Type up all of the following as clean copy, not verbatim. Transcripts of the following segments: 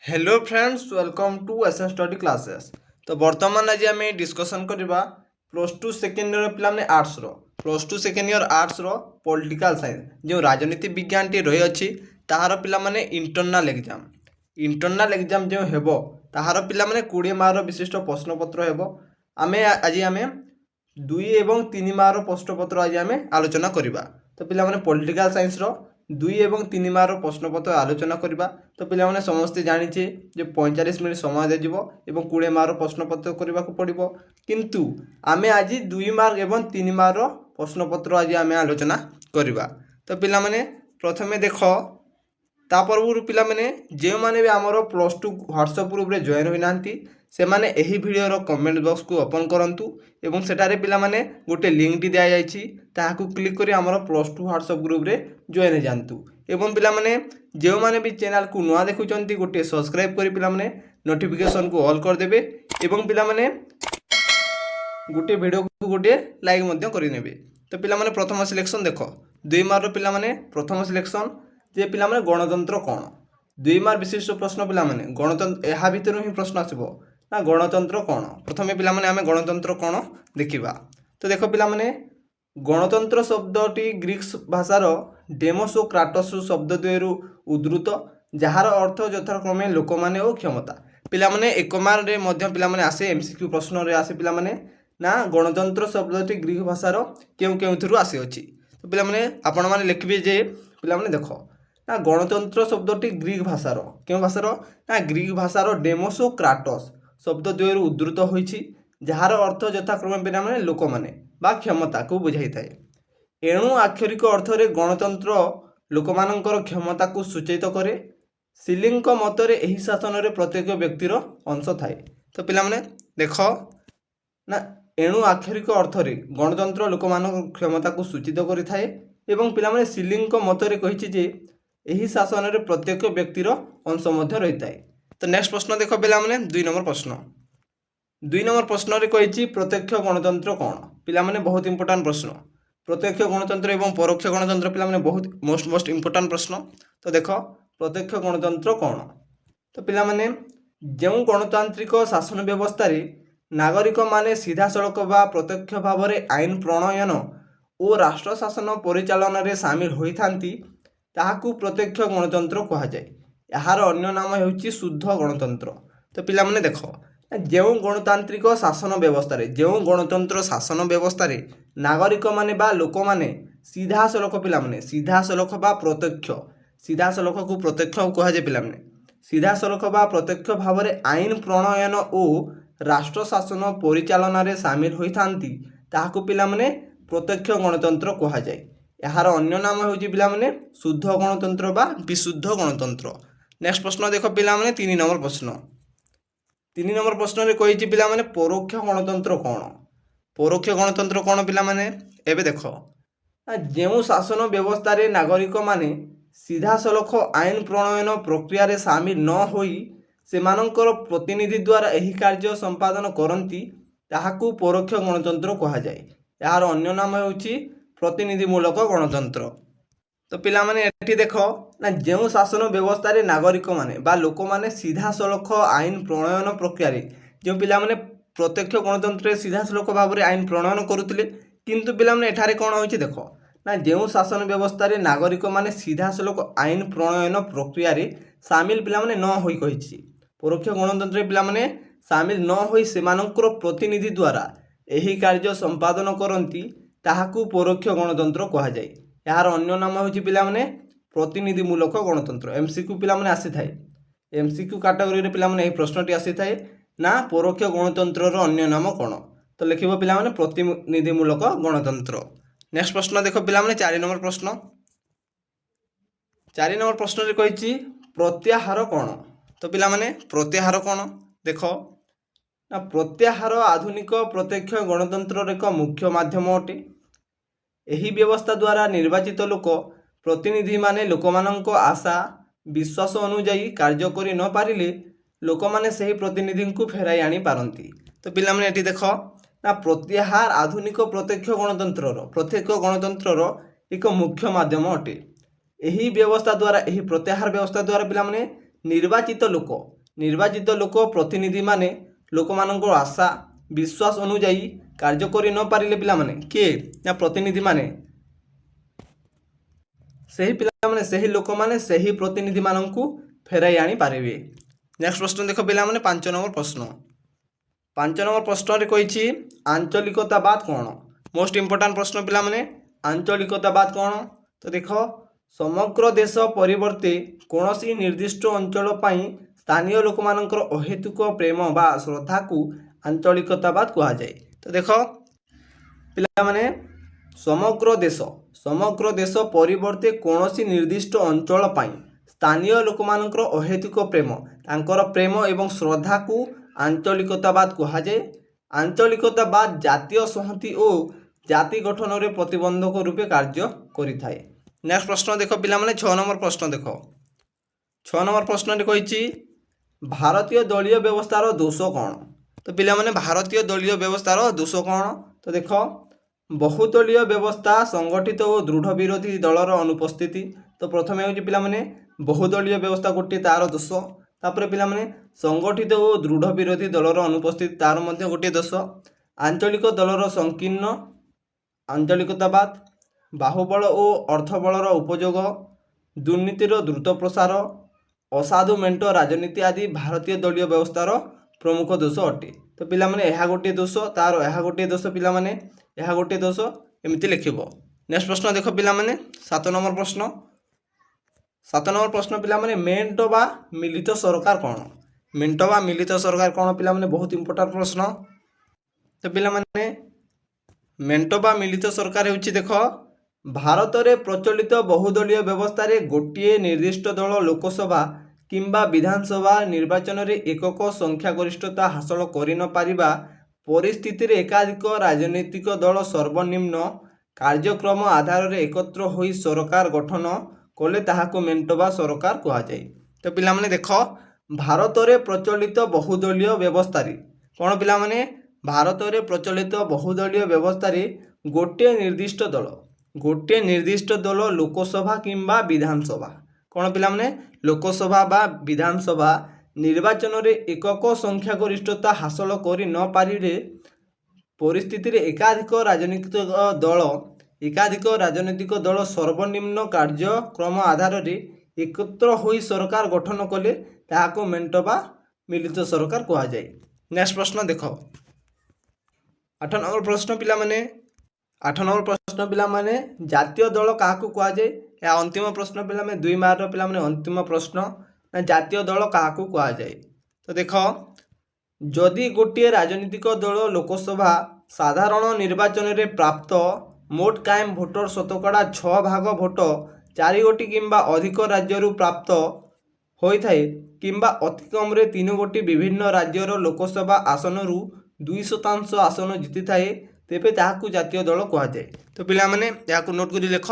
Hello friends, welcome to SN study classes. तो बर्तमान आज आम डिस्कसन करवा प्लस टू सेकेंड ईयर पे arts plus two second year arts political science जो राजनीति विज्ञान टी रही अच्छी ताहार पिला माने इंटरनाल एग्जाम जो हेबो ताहार पिला माने 20 मार्क विशिष्ट प्रश्नपत्र हेबो। आमे आज आमे 2 एवं 3 मार्क प्रश्नपत्र आज आमे आलोचना करवा। तो पिला माने पॉलिटिकल साइंस रो 2 एवं 3 मार्क प्रश्नपत्र आलोचना करवा। तो पिलाने समस्ते जानिचे जे 45 मिनिट समय दिज्व एवं 20 मार्क प्रश्नपत्र करने को पड़ो, किंतु आमे आज 2 मार्क एवं 3 मार्क प्रश्नपत्र आज आमे आलोचना करवा। तो पिलाने प्रथमे देख तापूर्व पिलाने जो मैंने भी आमर प्लस टू व्हाट्सएप ग्रुप रे जॉइन होना से माने एही वीडियो कमेंट बॉक्स को ओपन करंतु एवं सेटारे पिला माने गोटे लिंक टी दिया जायछि ताहाकु क्लिक करी आमर प्लस टू व्हाट्सएप ग्रुप रे जॉइन हो जांतु। एवं पिला माने जो मैंने भी चैनल को नुआ देखुचंती गोटे सब्सक्राइब करी पिला माने नोटिफिकेशन को ऑल कर देबे एवं पिला माने गोटे वीडियो को गोटे लाइक मध्य करि नेबे। तो पिला माने प्रथम सिलेक्शन देखो 2 मार्क पिला माने प्रथम सिलेक्शन जे पिला माने गणतंत्र कोन 2 मार्क विशिष्ट प्रश्न पिला माने गणतंत्र एहा भितर ही प्रश्न आसीबो ना गणतंत्र कोन। प्रथमे पिला माने आमे गणतंत्र कोन देखिबा। तो देखो पिला माने गणतंत्र शब्दटी ग्रीक भाषार डेमोस और क्राटस शब्द द्वयरू उद्धृत जार अर्थ यथाक्रमे लोकमाने और क्षमता। पिला माने एक मार्क रे मध्य पिला माने आसे एमसीक्यू प्रश्न रे आसे पिला माने ना गणतंत्र शब्दटी ग्रीक भाषार केउ केउथुरु आसे अछि। तो पिला माने आपण माने लिखबे जे पिला माने देखो ना गणतंत्र शब्दटी ग्रीक भाषार केउ भाषार ना ग्रीक भाषार डेमोस और क्राटस शब्द द्वयरू उद्धृत होइछि जार अर्थ यथाक्रमे पिला माने लोकमाने बा क्षमता को बुझाई थाए। एणु आक्षरिक अर्थ रे गणतंत्र लोकमानंकर क्षमता को सूचित करे। सिलिंग मतरे एही शासन रे प्रत्येक व्यक्तिर अंश थाए। तो पिला माने देखो ना एणु आक्षरिक अर्थ रे गणतंत्र लोकमानंकर क्षमता को सूचित करि थाए एवं पिला माने सिलिंग मतरे कहिछि जे एही शासन रे प्रत्येक व्यक्तिर अंश मध्य रहिताए। तो नेक्स्ट प्रश्न देखो पिला माने 2 नंबर प्रश्न 2 नंबर प्रश्न रे कहिछि प्रत्यक्ष गणतंत्र कोन। पिला माने बहुत इंपोर्टेंट प्रश्न प्रत्यक्ष गणतंत्र एवं परोक्ष गणतंत्र पिला माने बहुत मोस्ट इंपोर्टेंट प्रश्न। तो देखो प्रत्यक्ष गणतंत्र कोन। तो पिला माने जो गणतांत्रिक शासन व्यवस्था रे नागरिक माने सीधा सड़क बा प्रत्यक्ष भाव रे आईन प्रणयन और राष्ट्र शासन परिचालन रे शामिल होई थांती ताहाकू प्रत्यक्ष गणतंत्र कहा जाय। यार अन्य नाम हेउची शुद्ध गणतंत्र। तो पिला माने देखो जो गणतांत्रिक शासन व्यवस्था रे जो गणतंत्र शासन व्यवस्था रे नागरिक माने बा लोक माने सीधा सड़क पिला माने सीधा सड़क बा प्रत्यक्ष सीधा सड़क को प्रत्यक्ष कहा जाय। पिला माने सीधा सड़क बा प्रत्यक्ष भाव रे आईन प्रणयन और राष्ट्र शासन परिचालन रे शामिल होई थांती ताहाकू पिला माने प्रत्यक्ष गणतंत्र कहा जाय। यार अन्य नाम हेउची पिला माने शुद्ध गणतंत्र बा विशुद्ध गणतंत्र। नेक्स्ट प्रश्न देखो पिला माने 3 नंबर प्रश्न 3 नंबर प्रश्न रे कहिछि पिला माने परोक्ष गणतंत्र कोन। परोक्ष गणतंत्र कोन पिला माने एबे देखो जेउ शासन व्यवस्था रे नागरिक माने सीधा सलख आईन प्रणयन प्रक्रिया रे शामिल न होई सेमानंकर प्रतिनिधि द्वारा एही कार्य संपादन करंती ताहाकू परोक्ष गणतंत्र कहा जाय। यार अन्य नाम हेउछि प्रतिनिधिमूलक गणतंत्र। तो पिला माने एठी देखो ना जेउ शासन व्यवस्था रे नागरिक माने बा लोक माने सीधा सलख आईन प्रणयन प्रक्रिया रे जो पिला माने प्रत्यक्ष गणतंत्र सीधा सलख भाव रे आईन प्रणयन करुतिले, किंतु पिला माने एठारे कोन होइछि देखो ना जेउ शासन व्यवस्था रे नागरिक माने सीधा सलख आईन प्रणयन प्रक्रिया रे शामिल पिला माने न होई कहिछि। परोक्ष गणतंत्र पिला माने शामिल न होई सेमानंकर प्रतिनिधि द्वारा एही कार्य संपादन करंती ताहाकू परोक्ष गणतंत्र कहा जाय। यार अन्य नाम होछि पिला माने प्रतिनिधिमूलक गणतंत्र। एमसीक्यू पिला माने आसी थाए एमसीक्यू कैटेगरी रे पिला माने एही प्रश्नटी आसी थाए ना परोक्ष गणतंत्र रो अन्य नाम कोन। तो लिखिबो पिला माने प्रतिनिधिमूलक गणतंत्र। नेक्स्ट प्रश्न देखो पिला माने 4 नंबर प्रश्न 4 नंबर प्रश्न रे कहिछि प्रत्याहार कोन। तो पिला माने प्रत्याहार कोन देखो ना प्रत्याहार आधुनिक प्रत्यक्ष गणतंत्र रे एक मुख्य माध्यम अटे। एही व्यवस्था द्वारा निर्वाचित लोक प्रतिनिधि माने लोकमानंको आशा विश्वास अनुଯାयी कार्य करि न पारिले लोक माने सही प्रतिनिधि को फेराई आनी पारंती। तो पिला माने एठी देखो ना प्रत्याहार आधुनिक प्रत्यक्ष गणतंत्र एक मुख्य माध्यम अटे। एही व्यवस्था द्वारा एही प्रत्याहार व्यवस्था द्वारा पिला माने ନିର୍ବାଚିତ ଲୋକ ପ୍ରତିନିଧି ମାନେ ଲୋକମାନଙ୍କର ଆଶା ବିଶ୍ୱାସ ଅନୁଯାୟୀ କାର୍ଯ୍ୟ କରି ନ ପାରିଲେ ପିଲାମାନେ କିଏ ନା ପ୍ରତିନିଧି ମାନେ ସେହି ଲୋକମାନେ ସେହି ପ୍ରତିନିଧି ମାନଙ୍କୁ ଫେରାଇ ଆଣିପାରିବେ। ନେକ୍ସଟ ପ୍ରଶ୍ନ ଦେଖ ପିଲାମାନେ 5 ନମ୍ବର ପ୍ରଶ୍ନ। 5 ନମ୍ବର ପ୍ରଶ୍ନରେ କହିଛି ଆଞ୍ଚଳିକତାବାଦ କ'ଣ? ମୋଷ୍ଟ ଇମ୍ପୋର୍ଟାଣ୍ଟ ପ୍ରଶ୍ନ ପିଲାମାନେ, ଆଞ୍ଚଳିକତାବାଦ କ'ଣ? ତ ଦେଖ, ସମଗ୍ର ଦେଶ ପରିବର୍ତ୍ତେ କୌଣସି ନିର୍ଦ୍ଦିଷ୍ଟ ଅଞ୍ଚଳ ପାଇଁ ସ୍ଥାନୀୟ ଲୋକମାନଙ୍କର ଅହେତୁକ ପ୍ରେମ ବା ଶ୍ରଦ୍ଧାକୁ ଆଞ୍ଚଳିକତାବାଦ କୁହାଯାଏ। ତ ଦେଖ ପିଲାମାନେ, ସମଗ୍ର ଦେଶ ପରିବର୍ତ୍ତେ କୌଣସି ନିର୍ଦ୍ଦିଷ୍ଟ ଅଞ୍ଚଳ ପାଇଁ ସ୍ଥାନୀୟ ଲୋକମାନଙ୍କର ଅହେତୁକ ପ୍ରେମ, ତାଙ୍କର ପ୍ରେମ ଏବଂ ଶ୍ରଦ୍ଧାକୁ ଆଞ୍ଚଳିକତାବାଦ କୁହାଯାଏ। ଆଞ୍ଚଳିକତାବାଦ ଜାତୀୟ ସଂହତି ଓ ଜାତି ଗଠନରେ ପ୍ରତିବନ୍ଧକ ରୂପେ କାର୍ଯ୍ୟ କରିଥାଏ। ନେକ୍ସଟ ପ୍ରଶ୍ନ ଦେଖ ପିଲାମାନେ, 6 ନମ୍ବର ପ୍ରଶ୍ନ ଦେଖ। 6 ନମ୍ବର ପ୍ରଶ୍ନରେ କହିଛି ଭାରତୀୟ ଦଳୀୟ ବ୍ୟବସ୍ଥାର ଦୋଷ କ'ଣ? ତ ପିଲାମାନେ, ଭାରତୀୟ ଦଳୀୟ ବ୍ୟବସ୍ଥାର ଦୋଷ କ'ଣ? ତ ଦେଖ, ବହୁଦଳୀୟ ବ୍ୟବସ୍ଥା ସଂଗଠିତ ଓ ଦୃଢ଼ ବିରୋଧୀ ଦଳର ଅନୁପସ୍ଥିତି। ତ ପ୍ରଥମେ ହେଉଛି ପିଲାମାନେ ବହୁଦଳୀୟ ବ୍ୟବସ୍ଥା ଗୋଟିଏ, ତାର ଦୋଷ। ତାପରେ ପିଲାମାନେ ସଂଗଠିତ ଓ ଦୃଢ଼ ବିରୋଧୀ ଦଳର ଅନୁପସ୍ଥିତି, ତାର ମଧ୍ୟ ଗୋଟିଏ ଦୋଷ। ଆଞ୍ଚଳିକ ଦଳର ସଂକୀର୍ଣ୍ଣ ଆଞ୍ଚଳିକତାବାଦ, ବାହୁବଳ ଓ ଅର୍ଥବଳର ଉପଯୋଗ, ଦୁର୍ନୀତିର ଦ୍ରୁତ ପ୍ରସାର, ଅସାଧୁ ମେଣ୍ଟ ରାଜନୀତି ଆଦି ଭାରତୀୟ ଦଳୀୟ ବ୍ୟବସ୍ଥାର ପ୍ରମୁଖ ଦୋଷ ଅଟେ। ତ ପିଲାମାନେ ଏହା ଗୋଟିଏ ଦୋଷ, ତାର ଏହା ଗୋଟିଏ ଦୋଷ, ପିଲାମାନେ ଏହା ଗୋଟିଏ ଦୋଷ, ଏମିତି ଲେଖିବ। ନେକ୍ସଟ ପ୍ରଶ୍ନ ଦେଖ ପିଲାମାନେ, 7 ନମ୍ବର ପ୍ରଶ୍ନ। 7 ନମ୍ବର ପ୍ରଶ୍ନ ପିଲାମାନେ, ମେଣ୍ଟ ବା ମିଳିତ ସରକାର କ'ଣ? ମେଣ୍ଟ ବା ମିଳିତ ସରକାର କ'ଣ ପିଲାମାନେ? ବହୁତ ଇମ୍ପୋର୍ଟାଣ୍ଟ ପ୍ରଶ୍ନ। ତ ପିଲାମାନେ ମେଣ୍ଟ ବା ମିଳିତ ସରକାର ହେଉଛି, ଦେଖ, ଭାରତରେ ପ୍ରଚଳିତ ବହୁଦଳୀୟ ବ୍ୟବସ୍ଥାରେ ଗୋଟିଏ ନିର୍ଦ୍ଦିଷ୍ଟ ଦଳ ଲୋକସଭା କିମ୍ବା ବିଧାନସଭା ନିର୍ବାଚନରେ ଏକକ ସଂଖ୍ୟାଗରିଷ୍ଠତା ହାସଲ କରିନପାରିବା ପରିସ୍ଥିତିରେ ଏକାଧିକ ରାଜନୈତିକ ଦଳ ସର୍ବନିମ୍ନ କାର୍ଯ୍ୟକ୍ରମ ଆଧାରରେ ଏକତ୍ର ହୋଇ ସରକାର ଗଠନ କଲେ ତାହାକୁ ମେଣ୍ଟ ବା ସରକାର କୁହାଯାଏ। ତ ପିଲାମାନେ ଦେଖ, ଭାରତରେ ପ୍ରଚଳିତ ବହୁଦଳୀୟ ବ୍ୟବସ୍ଥାରେ କ'ଣ ପିଲାମାନେ? ଭାରତରେ ପ୍ରଚଳିତ ବହୁଦଳୀୟ ବ୍ୟବସ୍ଥାରେ ଗୋଟିଏ ନିର୍ଦ୍ଦିଷ୍ଟ ଦଳ ଲୋକସଭା କିମ୍ବା ବିଧାନସଭା, କ'ଣ ପିଲାମାନେ? ଲୋକସଭା ବା ବିଧାନସଭା ନିର୍ବାଚନରେ ଏକକ ସଂଖ୍ୟାଗରିଷ୍ଠତା ହାସଲ କରି ନ ପାରିଲେ ପରିସ୍ଥିତିରେ ଏକାଧିକ ରାଜନୈତିକ ଦଳ ସର୍ବନିମ୍ନ କାର୍ଯ୍ୟକ୍ରମ ଆଧାରରେ ଏକତ୍ର ହୋଇ ସରକାର ଗଠନ କଲେ ତାହାକୁ ମେଣ୍ଟ ବା ମିଳିତ ସରକାର କୁହାଯାଏ। ନେକ୍ସଟ ପ୍ରଶ୍ନ ଦେଖ, 8 ନମ୍ବର ପ୍ରଶ୍ନ ପିଲାମାନେ। 8 ନମ୍ବର ପ୍ରଶ୍ନ ପିଲାମାନେ, ଜାତୀୟ ଦଳ କାହାକୁ କୁହାଯାଏ? ଏହା ଅନ୍ତିମ ପ୍ରଶ୍ନ ପିଲାମାନେ, 2 ମାର୍କର ପିଲାମାନେ ଅନ୍ତିମ ପ୍ରଶ୍ନ। ନା ଜାତୀୟ ଦଳ କାହାକୁ କୁହାଯାଏ? ତ ଦେଖ, ଯଦି ଗୋଟିଏ ରାଜନୈତିକ ଦଳ ଲୋକସଭା ସାଧାରଣ ନିର୍ବାଚନରେ ପ୍ରାପ୍ତ ମୋଟ କାଏମ ଭୋଟର ଶତକଡ଼ା 6 ଭାଗ ଭୋଟ 4 ଗୋଟି କିମ୍ବା ଅଧିକ ରାଜ୍ୟରୁ ପ୍ରାପ୍ତ ହୋଇଥାଏ କିମ୍ବା ଅତି କମରେ 3 ଗୋଟି ବିଭିନ୍ନ ରାଜ୍ୟର ଲୋକସଭା ଆସନରୁ 2% ଆସନ ଜିତିଥାଏ, ତେବେ ତାହାକୁ ଜାତୀୟ ଦଳ କୁହାଯାଏ। ତ ପିଲାମାନେ ଏହାକୁ ନୋଟ୍ କରି ଲେଖ,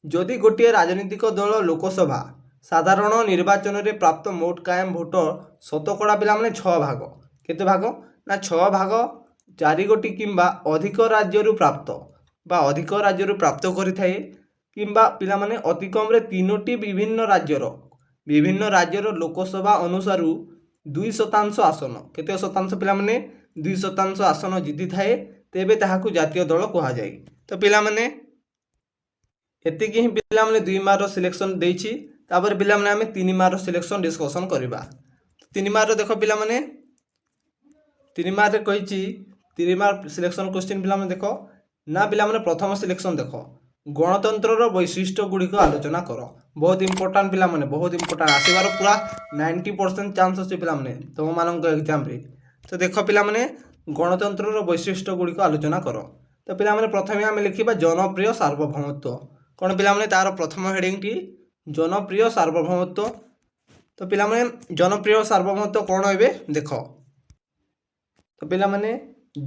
ଯଦି ଗୋଟିଏ ରାଜନୈତିକ ଦଳ ଲୋକସଭା ସାଧାରଣ ନିର୍ବାଚନରେ ପ୍ରାପ୍ତ ମୋଟ କାଏମ ଭୋଟର ଶତକଡ଼ା ପିଲାମାନେ 6 ଭାଗ, କେତେ ଭାଗ? ନା 6 ଭାଗ 4 ଗୋଟି କିମ୍ବା ଅଧିକ ରାଜ୍ୟରୁ ପ୍ରାପ୍ତ କରିଥାଏ କିମ୍ବା ପିଲାମାନେ ଅତି କମରେ 3ଟି ବିଭିନ୍ନ ରାଜ୍ୟର ଲୋକସଭା ଅନୁସାରୁ 2% ଆସନ, କେତେ ଶତାଂଶ ପିଲାମାନେ? 2% ଆସନ ଜିତିଥାଏ, ତେବେ ତାହାକୁ ଜାତୀୟ ଦଳ କୁହାଯାଏ। ତ ପିଲାମାନେ ଏତିକି ହିଁ ପିଲାମାନେ 2 ମାର୍କର ସିଲେକ୍ସନ ଦେଇଛି। ତାପରେ ପିଲାମାନେ ଆମେ 3 ମାର୍କର ସିଲେକ୍ସନ ଡିସ୍କସନ କରିବା। 3 ମାର୍କର ଦେଖ ପିଲାମାନେ, 3 ମାର୍କରେ କହିଛି 3 ମାର୍କ ସିଲେକ୍ସନ କ୍ୱେଶ୍ଚିନ୍ ପିଲାମାନେ ଦେଖ। ନା ପିଲାମାନେ ପ୍ରଥମ ସିଲେକ୍ସନ ଦେଖ, ଗଣତନ୍ତ୍ରର ବୈଶିଷ୍ଟ୍ୟ ଗୁଡ଼ିକ ଆଲୋଚନା କର। ବହୁତ ଇମ୍ପୋର୍ଟାଣ୍ଟ ପିଲାମାନେ, ବହୁତ ଇମ୍ପୋର୍ଟାଣ୍ଟ, ଆସିବାର ପୁରା 90% ଚାନ୍ସ ଅଛି ପିଲାମାନେ ତୁମମାନଙ୍କ ଏକ୍ଜାମରେ। ତ ଦେଖ ପିଲାମାନେ, ଗଣତନ୍ତ୍ରର ବୈଶିଷ୍ଟ୍ୟ ଗୁଡ଼ିକ ଆଲୋଚନା କର। ତ ପିଲାମାନେ ପ୍ରଥମେ ଆମେ ଲେଖିବା ଜନପ୍ରିୟ ସାର୍ବଭୌମତ୍ୱ। କ'ଣ ପିଲାମାନେ? ତାର ପ୍ରଥମ ହେଡ଼ିଂଟି ଜନପ୍ରିୟ ସାର୍ବଭୌମତ୍ୱ। ତ ପିଲାମାନେ ଜନପ୍ରିୟ ସାର୍ବଭୌମତ୍ୱ କ'ଣ ଏବେ ଦେଖ। ତ ପିଲାମାନେ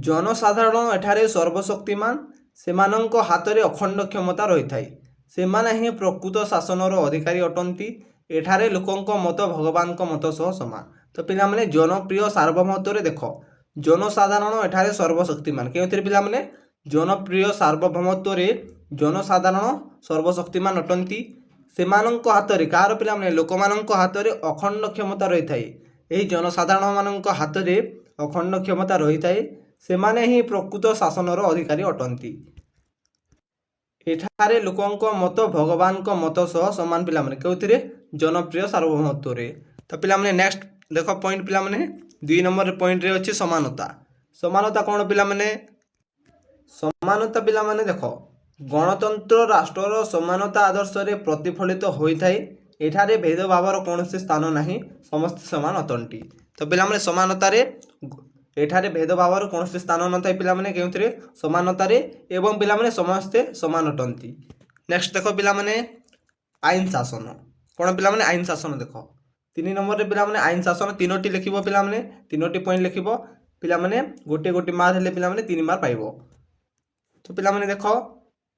ଜନସାଧାରଣ ଏଠାରେ ସର୍ବଶକ୍ତିମାନ, ସେମାନଙ୍କ ହାତରେ ଅଖଣ୍ଡ କ୍ଷମତା ରହିଥାଏ, ସେମାନେ ହିଁ ପ୍ରକୃତ ଶାସନର ଅଧିକାରୀ ଅଟନ୍ତି, ଏଠାରେ ଲୋକଙ୍କ ମତ ଭଗବାନଙ୍କ ମତ ସହ ସମାନ। ତ ପିଲାମାନେ ଜନପ୍ରିୟ ସାର୍ବଭୌମତ୍ୱରେ ଦେଖ, ଜନସାଧାରଣ ଏଠାରେ ସର୍ବଶକ୍ତିମାନ, କେଉଁଥିରେ ପିଲାମାନେ? ଜନପ୍ରିୟ ସାର୍ବଭୌମତ୍ୱରେ ଜନସାଧାରଣ ସର୍ବଶକ୍ତିମାନ ଅଟନ୍ତି, ସେମାନଙ୍କ ହାତରେ କାହାର ପିଲାମାନେ ଲୋକମାନଙ୍କ ହାତରେ ଅଖଣ୍ଡ କ୍ଷମତା ରହିଥାଏ। ଏହି ଜନସାଧାରଣମାନଙ୍କ ହାତରେ ଅଖଣ୍ଡ କ୍ଷମତା ରହିଥାଏ। ସେମାନେ ହିଁ ପ୍ରକୃତ ଶାସନର ଅଧିକାରୀ ଅଟନ୍ତି। ଏଠାରେ ଲୋକଙ୍କ ମତ ଭଗବାନଙ୍କ ମତ ସହ ସମାନ ପିଲାମାନେ କେଉଁଥିରେ ଜନପ୍ରିୟ ସାର୍ବଭୌମତ୍ୱରେ। ତ ପିଲାମାନେ ନେକ୍ସଟ ଦେଖ ପଏଣ୍ଟ ପିଲାମାନେ 2 ନମ୍ବର ପଏଣ୍ଟରେ ଅଛି ସମାନତା। ସମାନତା କ'ଣ ପିଲାମାନେ? ସମାନତା ପିଲାମାନେ ଦେଖ ଗଣତନ୍ତ୍ର ରାଷ୍ଟ୍ରର ସମାନତା ଆଦର୍ଶରେ ପ୍ରତିଫଳିତ ହୋଇଥାଏ। ଏଠାରେ ଭେଦଭାବର କୌଣସି ସ୍ଥାନ ନାହିଁ, ସମସ୍ତେ ସମାନ ଅଟନ୍ତି। ତ ପିଲାମାନେ ସମାନତାରେ ଏଠାରେ ଭେଦଭାବର କୌଣସି ସ୍ଥାନ ନଥାଏ ପିଲାମାନେ କେଉଁଥିରେ ସମାନତାରେ, ଏବଂ ପିଲାମାନେ ସମସ୍ତେ ସମାନ ଅଟନ୍ତି। ନେକ୍ସଟ ଦେଖ ପିଲାମାନେ ଆଇନ ଶାସନ। କ'ଣ ପିଲାମାନେ ଆଇନ ଶାସନ ଦେଖ 3 ନମ୍ବରରେ ପିଲାମାନେ ଆଇନ ଶାସନ 3ଟି ଲେଖିବ ପିଲାମାନେ 3ଟି ପଏଣ୍ଟ ଲେଖିବ ପିଲାମାନେ ଗୋଟିଏ ମାର୍କ ହେଲେ ପିଲାମାନେ 3 ମାର୍କ ପାଇବ। ତ ପିଲାମାନେ ଦେଖ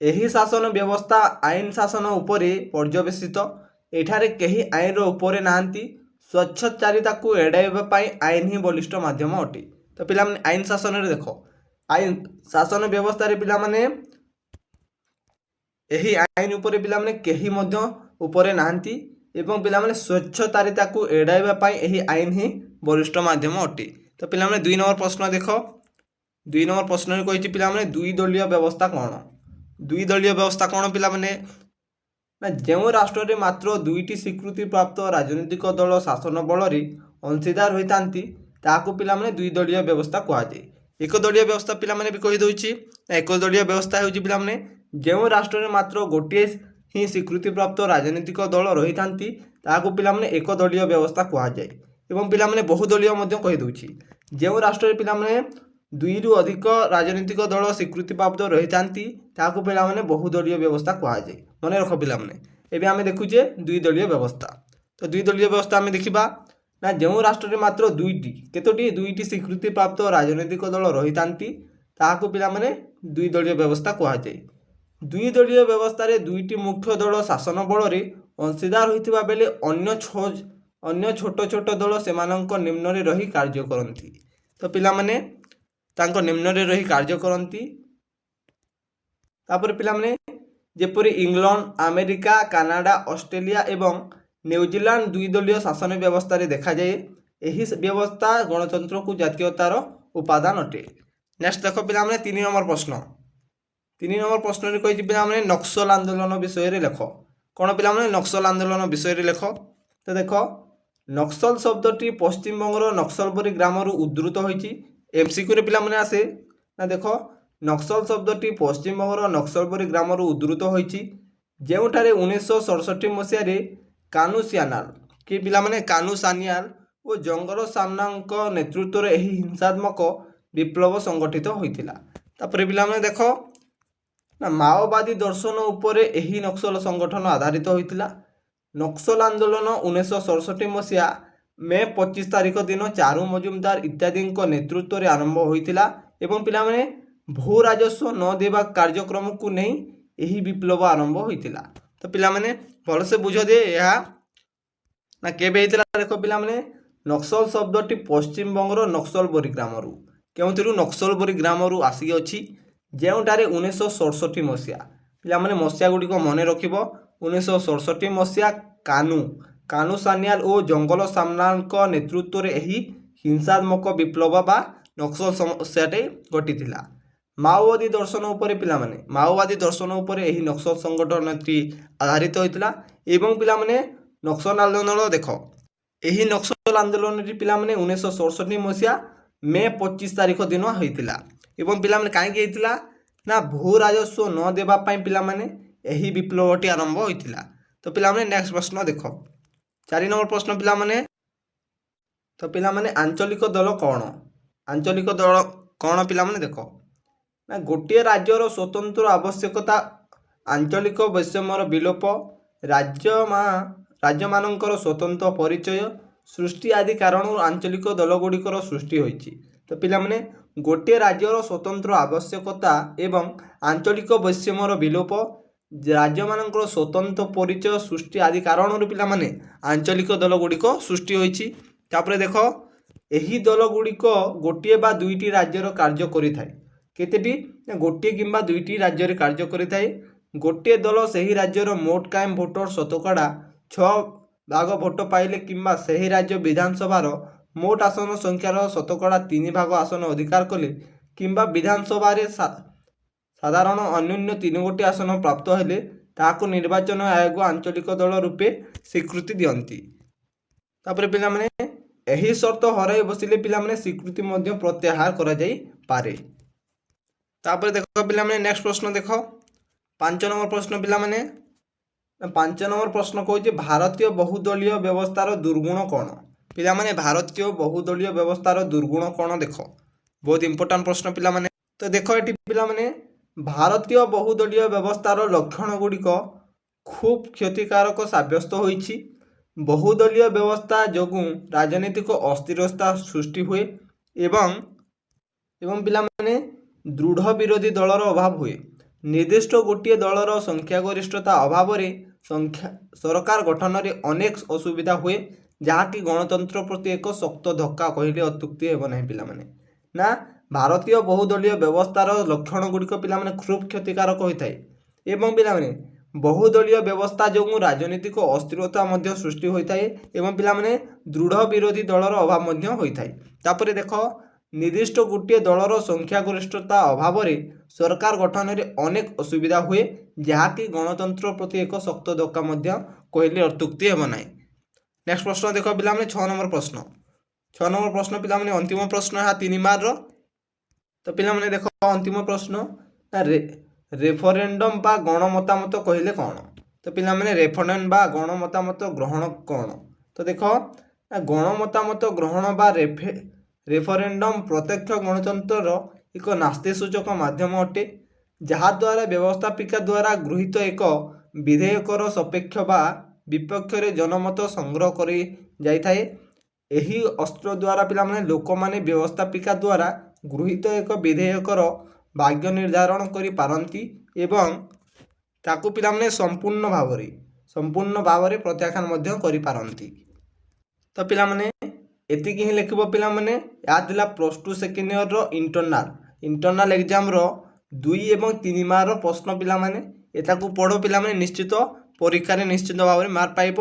ଏହି ଶାସନ ବ୍ୟବସ୍ଥା ଆଇନ ଶାସନ ଉପରେ ପର୍ଯ୍ୟବେସିତ। ଏଠାରେ କେହି ଆଇନର ଉପରେ ନାହାନ୍ତି। ସ୍ୱଚ୍ଛଚାରିତାକୁ ଏଡ଼ାଇବା ପାଇଁ ଆଇନ ହିଁ ବଳିଷ୍ଠ ମାଧ୍ୟମ ଅଟେ। ତ ପିଲାମାନେ ଆଇନ ଶାସନରେ ଦେଖ ଆଇନ ଶାସନ ବ୍ୟବସ୍ଥାରେ ପିଲାମାନେ ଏହି ଆଇନ ଉପରେ ପିଲାମାନେ କେହି ମଧ୍ୟ ଉପରେ ନାହାନ୍ତି, ଏବଂ ପିଲାମାନେ ସ୍ୱଚ୍ଛଚାରିତାକୁ ଏଡ଼ାଇବା ପାଇଁ ଏହି ଆଇନ ହିଁ ବଳିଷ୍ଠ ମାଧ୍ୟମ ଅଟେ। ତ ପିଲାମାନେ 2 ନମ୍ବର ପ୍ରଶ୍ନ ଦେଖ 2 ନମ୍ବର ପ୍ରଶ୍ନରେ କହିଛି ପିଲାମାନେ ଦୁଇ ଦଳୀୟ ବ୍ୟବସ୍ଥା କ'ଣ? ଦୁଇ ଦଳୀୟ ବ୍ୟବସ୍ଥା କ'ଣ ପିଲାମାନେ? ନା ଯେଉଁ ରାଷ୍ଟ୍ରରେ ମାତ୍ର 2ଟି ସ୍ୱୀକୃତିପ୍ରାପ୍ତ ରାଜନୈତିକ ଦଳ ଶାସନ ବଳରେ ଅଂଶୀଦାର ହୋଇଥାନ୍ତି ତାହାକୁ ପିଲାମାନେ ଦୁଇ ଦଳୀୟ ବ୍ୟବସ୍ଥା କୁହାଯାଏ। ଏକ ଦଳୀୟ ବ୍ୟବସ୍ଥା ପିଲାମାନେ ବି କହିଦେଉଛି। ଏକ ଦଳୀୟ ବ୍ୟବସ୍ଥା ହେଉଛି ପିଲାମାନେ ଯେଉଁ ରାଷ୍ଟ୍ରରେ ମାତ୍ର ଗୋଟିଏ ହିଁ ସ୍ୱୀକୃତିପ୍ରାପ୍ତ ରାଜନୈତିକ ଦଳ ରହିଥାନ୍ତି ତାହାକୁ ପିଲାମାନେ ଏକ ଦଳୀୟ ବ୍ୟବସ୍ଥା କୁହାଯାଏ। ଏବଂ ପିଲାମାନେ ବହୁଦଳୀୟ ମଧ୍ୟ କହିଦେଉଛି। ଯେଉଁ ରାଷ୍ଟ୍ରରେ ପିଲାମାନେ 2ରୁ ଅଧିକ ରାଜନୈତିକ ଦଳ ସ୍ୱୀକୃତିପ୍ରାପ୍ତ ରହିଥାନ୍ତି ତାହାକୁ ପିଲାମାନେ ବହୁଦଳୀୟ ବ୍ୟବସ୍ଥା କୁହାଯାଏ। ମନେ ରଖ ପିଲାମାନେ ଏବେ ଆମେ ଦେଖୁଛେ ଦୁଇ ଦଳୀୟ ବ୍ୟବସ୍ଥା। ତ ଦୁଇ ଦଳୀୟ ବ୍ୟବସ୍ଥା ଆମେ ଦେଖିବା ନା ଯେଉଁ ରାଷ୍ଟ୍ରରେ ମାତ୍ର 2ଟି କେତୋଟି 2ଟି ସ୍ୱୀକୃତିପ୍ରାପ୍ତ ରାଜନୈତିକ ଦଳ ରହିଥାନ୍ତି ତାହାକୁ ପିଲାମାନେ ଦୁଇ ଦଳୀୟ ବ୍ୟବସ୍ଥା କୁହାଯାଏ। ଦୁଇ ଦଳୀୟ ବ୍ୟବସ୍ଥାରେ 2ଟି ମୁଖ୍ୟ ଦଳ ଶାସନ ବଳରେ ଅଂଶୀଦାର ହୋଇଥିବା ବେଳେ ଅନ୍ୟ ଛୋଟ ଛୋଟ ଦଳ ସେମାନଙ୍କ ନିମ୍ନରେ ରହି କାର୍ଯ୍ୟ କରନ୍ତି। ତ ପିଲାମାନେ ତାଙ୍କ ନିମ୍ନରେ ରହି କାର୍ଯ୍ୟ କରନ୍ତି। ତାପରେ ପିଲାମାନେ ଯେପରି ଇଂଲଣ୍ଡ, ଆମେରିକା, କାନାଡ଼ା, ଅଷ୍ଟ୍ରେଲିଆ ଏବଂ ନ୍ୟୁଜିଲାଣ୍ଡ ଦୁଇ ଦଳୀୟ ଶାସନ ବ୍ୟବସ୍ଥାରେ ଦେଖାଯାଏ। ଏହି ବ୍ୟବସ୍ଥା ଗଣତନ୍ତ୍ରକୁ ଜାତୀୟତାର ଉପାଦାନ ଅଟେ। ନେକ୍ସଟ ଦେଖ ପିଲାମାନେ 3 ନମ୍ବର ପ୍ରଶ୍ନ। 3 ନମ୍ବର ପ୍ରଶ୍ନରେ କହିଛି ପିଲାମାନେ ନକ୍ସଲ ଆନ୍ଦୋଳନ ବିଷୟରେ ଲେଖ। କ'ଣ ପିଲାମାନେ ନକ୍ସଲ ଆନ୍ଦୋଳନ ବିଷୟରେ ଲେଖ। ତ ଦେଖ ନକ୍ସଲ ଶବ୍ଦଟି ପଶ୍ଚିମବଙ୍ଗର ନକ୍ସଲବରୀ ଗ୍ରାମରୁ ଉଦ୍ଧୃତ ହୋଇଛି। MCQରେ ପିଲାମାନେ ଆସେ ନା ଦେଖ ନକ୍ସଲ ଶବ୍ଦଟି ପଶ୍ଚିମବଙ୍ଗର ନକ୍ସଲବରୀ ଗ୍ରାମରୁ ଉଦ୍ଧୃତ ହୋଇଛି, ଯେଉଁଠାରେ 1967 ମସିହାରେ କାନୁ ସାନ୍ୟାଲ କି ପିଲାମାନେ କାନୁ ସାନ୍ୟାଲ ଓ ଜଙ୍ଗଲ ସାମନାଙ୍କ ନେତୃତ୍ୱରେ ଏହି ହିଂସାତ୍ମକ ବିପ୍ଳବ ସଂଗଠିତ ହୋଇଥିଲା। ତାପରେ ପିଲାମାନେ ଦେଖ ନା ମାଓବାଦୀ ଦର୍ଶନ ଉପରେ ଏହି ନକ୍ସଲ ସଂଗଠନ ଆଧାରିତ ହୋଇଥିଲା। ନକ୍ସଲ ଆନ୍ଦୋଳନ 1967 ମସିହା ମେ 25 ତାରିଖ ଦିନ ଚାରୁ ମଜୁମଦାର ଇତ୍ୟାଦିଙ୍କ ନେତୃତ୍ୱରେ ଆରମ୍ଭ ହୋଇଥିଲା, ଏବଂ ପିଲାମାନେ ଭୂ ରାଜସ୍ୱ ନ ଦେବା କାର୍ଯ୍ୟକ୍ରମକୁ ନେଇ ଏହି ବିପ୍ଳବ ଆରମ୍ଭ ହୋଇଥିଲା। ତ ପିଲାମାନେ ଭଲସେ ବୁଝ ଯେ ଏହା ନା କେବେ ହେଇଥିଲା। ଦେଖ ପିଲାମାନେ ନକ୍ସଲ ଶବ୍ଦଟି ପଶ୍ଚିମବଙ୍ଗର ନକ୍ସଲବରୀ ଗ୍ରାମରୁ କେଉଁଥିରୁ ନକ୍ସଲବରୀ ଗ୍ରାମରୁ ଆସିଅଛି, ଯେଉଁଠାରେ 1967 ମସିହା ପିଲାମାନେ ମସିହା ଗୁଡ଼ିକ ମନେ ରଖିବ। 1967 ମସିହା କାନୁ ସାନ୍ୟାଲ ଓ ଜଙ୍ଗଲ ସାମନାଙ୍କ ନେତୃତ୍ୱରେ ଏହି ହିଂସାତ୍ମକ ବିପ୍ଳବ ବା ନକ୍ସଲ ସମସ୍ୟାଟି ଘଟିଥିଲା। ମାଓବାଦୀ ଦର୍ଶନ ଉପରେ ପିଲାମାନେ ମାଓବାଦୀ ଦର୍ଶନ ଉପରେ ଏହି ନକ୍ସଲ ସଂଗଠନଟି ଆଧାରିତ ହୋଇଥିଲା। ଏବଂ ପିଲାମାନେ ନକ୍ସଲ ଆନ୍ଦୋଳନ ଦେଖ ଏହି ନକ୍ସଲ ଆନ୍ଦୋଳନଟି ପିଲାମାନେ 1967 ମସିହା ମେ 25 ତାରିଖ ଦିନ ହୋଇଥିଲା। ଏବଂ ପିଲାମାନେ କାହିଁକି ହେଇଥିଲା ନା ଭୂ ରାଜସ୍ୱ ନ ଦେବା ପାଇଁ ପିଲାମାନେ ଏହି ବିପ୍ଳବଟି ଆରମ୍ଭ ହୋଇଥିଲା। ତ ପିଲାମାନେ ନେକ୍ସଟ ପ୍ରଶ୍ନ ଦେଖ 4 ନମ୍ବର ପ୍ରଶ୍ନ ପିଲାମାନେ। ତ ପିଲାମାନେ ଆଞ୍ଚଳିକ ଦଳ କ'ଣ? ଆଞ୍ଚଳିକ ଦଳ କ'ଣ ପିଲାମାନେ ଦେଖ ନା ଗୋଟିଏ ରାଜ୍ୟର ସ୍ୱତନ୍ତ୍ର ଆବଶ୍ୟକତା, ଆଞ୍ଚଳିକ ବୈଷମ୍ୟର ବିଲୋପ, ରାଜ୍ୟମାନଙ୍କର ସ୍ୱତନ୍ତ୍ର ପରିଚୟ ସୃଷ୍ଟି ଆଦି କାରଣରୁ ଆଞ୍ଚଳିକ ଦଳଗୁଡ଼ିକର ସୃଷ୍ଟି ହୋଇଛି। ତ ପିଲାମାନେ ଗୋଟିଏ ରାଜ୍ୟର ସ୍ୱତନ୍ତ୍ର ଆବଶ୍ୟକତା ଏବଂ ଆଞ୍ଚଳିକ ବୈଷମ୍ୟର ବିଲୋପ, ରାଜ୍ୟମାନଙ୍କର ସ୍ୱତନ୍ତ୍ର ପରିଚୟ ସୃଷ୍ଟି ଆଦି କାରଣରୁ ପିଲାମାନେ ଆଞ୍ଚଳିକ ଦଳଗୁଡ଼ିକ ସୃଷ୍ଟି ହୋଇଛି। ତାପରେ ଦେଖ ଏହି ଦଳଗୁଡ଼ିକ ଗୋଟିଏ ବା ଦୁଇଟି ରାଜ୍ୟର କାର୍ଯ୍ୟ କରିଥାଏ। କେତେଟି? ଗୋଟିଏ କିମ୍ବା ଦୁଇଟି ରାଜ୍ୟରେ କାର୍ଯ୍ୟ କରିଥାଏ। ଗୋଟିଏ ଦଳ ସେହି ରାଜ୍ୟର ମୋଟ କାଏମ ଭୋଟର ଶତକଡ଼ା 6 ଭାଗ ଭୋଟ ପାଇଲେ କିମ୍ବା ସେହି ରାଜ୍ୟ ବିଧାନସଭାର ମୋଟ ଆସନ ସଂଖ୍ୟାର ଶତକଡ଼ା 3 ଭାଗ ଆସନ ଅଧିକାର କଲେ କିମ୍ବା ବିଧାନସଭାରେ ସାଧାରଣ ଅନ୍ୟୁନ 3 ଗୋଟି ଆସନ ପ୍ରାପ୍ତ ହେଲେ ତାହାକୁ ନିର୍ବାଚନ ଆୟୋଗ ଆଞ୍ଚଳିକ ଦଳ ରୂପେ ସ୍ୱୀକୃତି ଦିଅନ୍ତି। ତାପରେ ପିଲାମାନେ ଏହି ସର୍ତ୍ତ ହରାଇ ବସିଲେ ପିଲାମାନେ ସ୍ୱୀକୃତି ମଧ୍ୟ ପ୍ରତ୍ୟାହାର କରାଯାଇପାରେ। ତାପରେ ଦେଖ ପିଲାମାନେ ନେକ୍ସଟ ପ୍ରଶ୍ନ ଦେଖ 5 ନମ୍ବର ପ୍ରଶ୍ନ ପିଲାମାନେ 5 ନମ୍ବର ପ୍ରଶ୍ନ କହୁଛି ଭାରତୀୟ ବହୁଦଳୀୟ ବ୍ୟବସ୍ଥାର ଦୁର୍ଗୁଣ କ'ଣ? ପିଲାମାନେ ଭାରତୀୟ ବହୁଦଳୀୟ ବ୍ୟବସ୍ଥାର ଦୁର୍ଗୁଣ କ'ଣ ଦେଖ ବହୁତ ଇମ୍ପୋର୍ଟାଣ୍ଟ ପ୍ରଶ୍ନ ପିଲାମାନେ। ତ ଦେଖ ଏଠି ପିଲାମାନେ ଭାରତୀୟ ବହୁଦଳୀୟ ବ୍ୟବସ୍ଥାର ଲକ୍ଷଣ ଗୁଡ଼ିକ ଖୁବ୍ କ୍ଷତିକାରକ ସାବ୍ୟସ୍ତ ହୋଇଛି। ବହୁଦଳୀୟ ବ୍ୟବସ୍ଥା ଯୋଗୁଁ ରାଜନୈତିକ ଅସ୍ଥିରତା ସୃଷ୍ଟି ହୁଏ ଏବଂ ପିଲାମାନେ ଦୃଢ଼ ବିରୋଧୀ ଦଳର ଅଭାବ ହୁଏ। ନିର୍ଦ୍ଦିଷ୍ଟ ଗୋଟିଏ ଦଳର ସଂଖ୍ୟାଗରିଷ୍ଠତା ଅଭାବରେ ସରକାର ଗଠନରେ ଅନେକ ଅସୁବିଧା ହୁଏ, ଯାହାକି ଗଣତନ୍ତ୍ର ପ୍ରତି ଏକ ଶକ୍ତ ଧକ୍କା କହିଲେ ଅତ୍ୟୁକ୍ତି ହେବ ନାହିଁ ପିଲାମାନେ। ନା ଭାରତୀୟ ବହୁଦଳୀୟ ବ୍ୟବସ୍ଥାର ଲକ୍ଷଣ ଗୁଡ଼ିକ ପିଲାମାନେ ଖୁବ୍ କ୍ଷତିକାରକ ହୋଇଥାଏ ଏବଂ ପିଲାମାନେ ବହୁଦଳୀୟ ବ୍ୟବସ୍ଥା ଯୋଗୁଁ ରାଜନୈତିକ ଅସ୍ଥିରତା ମଧ୍ୟ ସୃଷ୍ଟି ହୋଇଥାଏ ଏବଂ ପିଲାମାନେ ଦୃଢ଼ ବିରୋଧୀ ଦଳର ଅଭାବ ମଧ୍ୟ ହୋଇଥାଏ। ତାପରେ ଦେଖ ନିର୍ଦ୍ଦିଷ୍ଟ ଗୋଟିଏ ଦଳର ସଂଖ୍ୟାଗରିଷ୍ଠତା ଅଭାବରେ ସରକାର ଗଠନରେ ଅନେକ ଅସୁବିଧା ହୁଏ, ଯାହାକି ଗଣତନ୍ତ୍ର ପ୍ରତି ଏକ ଶକ୍ତ ଧକ୍କା ମଧ୍ୟ କହିଲେ ଅତ୍ୟୁକ୍ତି ହେବ ନାହିଁ। ନେକ୍ସଟ ପ୍ରଶ୍ନ ଦେଖ ପିଲାମାନେ 6 ନମ୍ବର ପ୍ରଶ୍ନ 6 ନମ୍ବର ପ୍ରଶ୍ନ ପିଲାମାନେ ଅନ୍ତିମ ପ୍ରଶ୍ନ ଏହା 3 ମାର୍କର। ତ ପିଲାମାନେ ଦେଖ ଅନ୍ତିମ ପ୍ରଶ୍ନ ରେଫରେଣ୍ଡମ ବା ଗଣମତାମତ କହିଲେ କ'ଣ? ତ ପିଲାମାନେ ରେଫରେଣ୍ଡମ ବା ଗଣମତାମତ ଗ୍ରହଣ କ'ଣ? ତ ଦେଖ ଗଣମତାମତ ଗ୍ରହଣ ବା ରେଫରେଣ୍ଡମ ପ୍ରତ୍ୟକ୍ଷ ଗଣତନ୍ତ୍ରର ଏକ ନାସ୍ତିସୂଚକ ମାଧ୍ୟମ ଅଟେ, ଯାହାଦ୍ୱାରା ବ୍ୟବସ୍ଥାପିକା ଦ୍ୱାରା ଗୃହୀତ ଏକ ବିଧେୟକର ସପକ୍ଷ ବା ବିପକ୍ଷରେ ଜନମତ ସଂଗ୍ରହ କରାଯାଇଥାଏ। ଏହି ଅସ୍ତ୍ର ଦ୍ୱାରା ପିଲାମାନେ ଲୋକମାନେ ବ୍ୟବସ୍ଥାପିକା ଦ୍ୱାରା ଗୃହୀତ ଏକ ବିଧେୟକର ଭାଗ୍ୟ ନିର୍ଦ୍ଧାରଣ କରିପାରନ୍ତି ଏବଂ ତାକୁ ପିଲାମାନେ ସମ୍ପୂର୍ଣ୍ଣ ଭାବରେ ପ୍ରତ୍ୟାଖ୍ୟାନ ମଧ୍ୟ କରିପାରନ୍ତି। ତ ପିଲାମାନେ ଏତିକି ହିଁ ଲେଖିବ ପିଲାମାନେ। ଏହା ଥିଲା +2 ସେକେଣ୍ଡ ଇୟରର ଇଣ୍ଟରନାଲ ଏକ୍ଜାମର 2 ଏବଂ 3 ମାର୍କର ପ୍ରଶ୍ନ ପିଲାମାନେ। ଏଟାକୁ ପଢ଼ ପିଲାମାନେ, ନିଶ୍ଚିତ ପରୀକ୍ଷାରେ ନିଶ୍ଚିତ ଭାବରେ ମାର୍କ ପାଇବ।